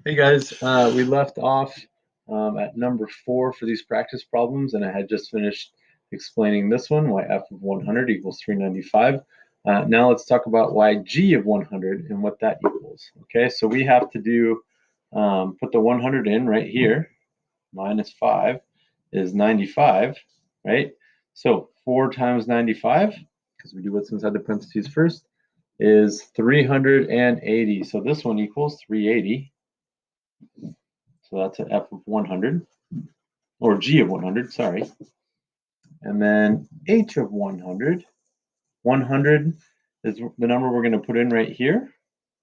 Hey guys, we left off at number 4 for these practice problems, and I had just finished explaining this one, why f of 100 equals 395. Now let's talk about why g of 100 and what that equals. Okay, so we have to do, put the 100 in right here, minus 5 is 95, right? So 4 times 95, because we do what's inside the parentheses first, is 380. So this one equals 380. So that's an f of 100, or g of 100, sorry. And then h of 100, 100 is the number we're going to put in right here.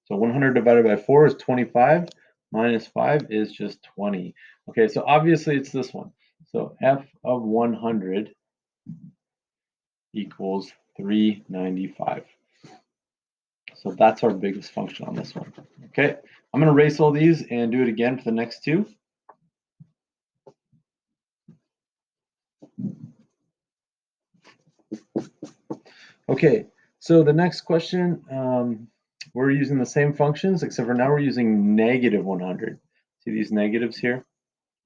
So 100 divided by 4 is 25, minus 5 is just 20. Okay, so obviously it's this one. So f of 100 equals 395. So that's our biggest function on this one. Okay, I'm going to erase all these and do it again for the next two. Okay, so the next question, we're using the same functions, except for now we're using negative 100. See these negatives here?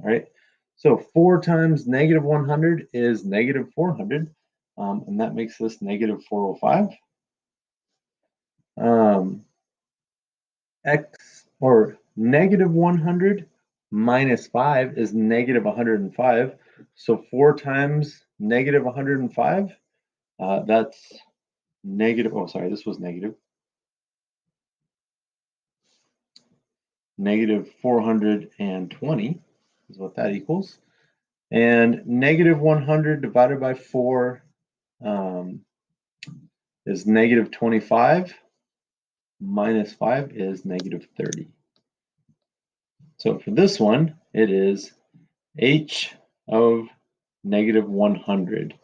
All right, so 4 times negative 100 is negative 400, and that makes this negative 405. Or negative 100 minus 5 is negative 105. So 4 times negative 105, that's negative, oh, sorry, this was negative. Negative 420 is what that equals. And negative 100 divided by 4 is negative 25. Minus 5 is negative 30. So for this one, it is h of negative 100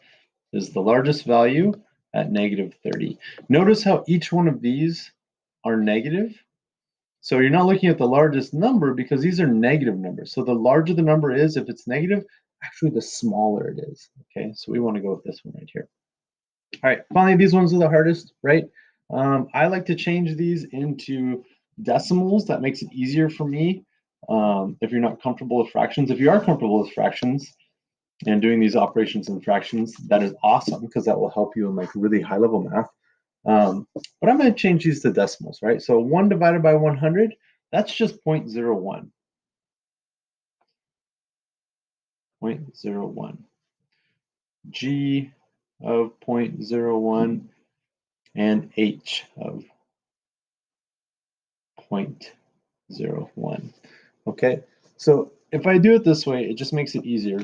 is the largest value at negative 30. Notice how each one of these are negative. So you're not looking at the largest number because these are negative numbers. So the larger the number is, if it's negative, actually the smaller it is. Okay, so we want to go with this one right here. All right, finally, these ones are the hardest, right? I like to change these into decimals. That makes it easier for me. If you're not comfortable with fractions, if you are comfortable with fractions and doing these operations in fractions, that is awesome because that will help you in like really high level math. But I'm going to change these to decimals, right? So 1 divided by 100, that's just 0.01. 0.01. G of 0.01 and H of 0.01. Okay, so if I do it this way, it just makes it easier.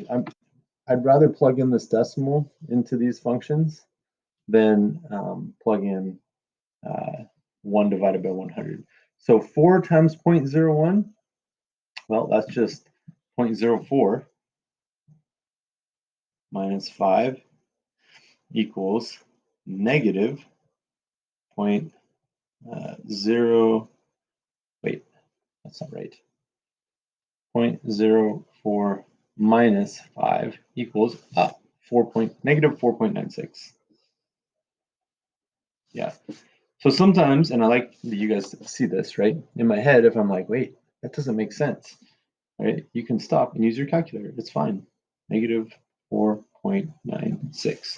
I'd rather plug in this decimal into these functions than plug in 1 divided by 100. So 4 times 0.01, well, that's just 0.04 minus 5 equals negative 0.0, wait, that's not right. 0.04 minus 5 equals negative 4.96. Yeah. So sometimes, and I like that you guys see this, right? In my head, if I'm like, wait, that doesn't make sense, right? You can stop and use your calculator. It's fine. Negative 4.96.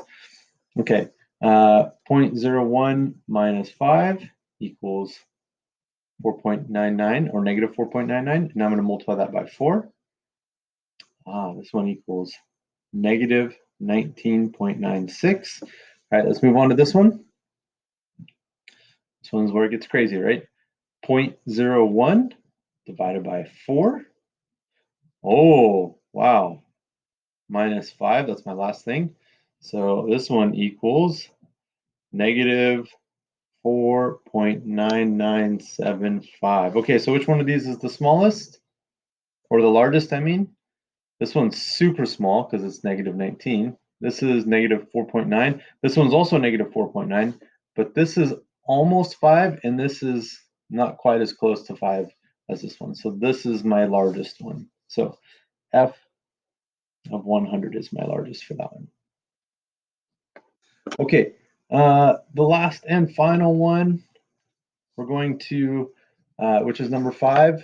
Okay. 0.01 minus 5 equals 4.99, or negative 4.99. Now I'm going to multiply that by 4. This one equals negative 19.96. All right, let's move on to this one. This one's where it gets crazy, right? 0.01 divided by 4. Oh, wow. Minus 5, that's my last thing. So this one equals negative 4.9975. Okay, so which one of these is the smallest? Or the largest, I mean? This one's super small because it's negative 19. This is negative 4.9. This one's also negative 4.9, but this is almost 5, and this is not quite as close to 5 as this one. So this is my largest one. So f of 100 is my largest for that one. Okay, the last and final one, we're going to, which is number 5.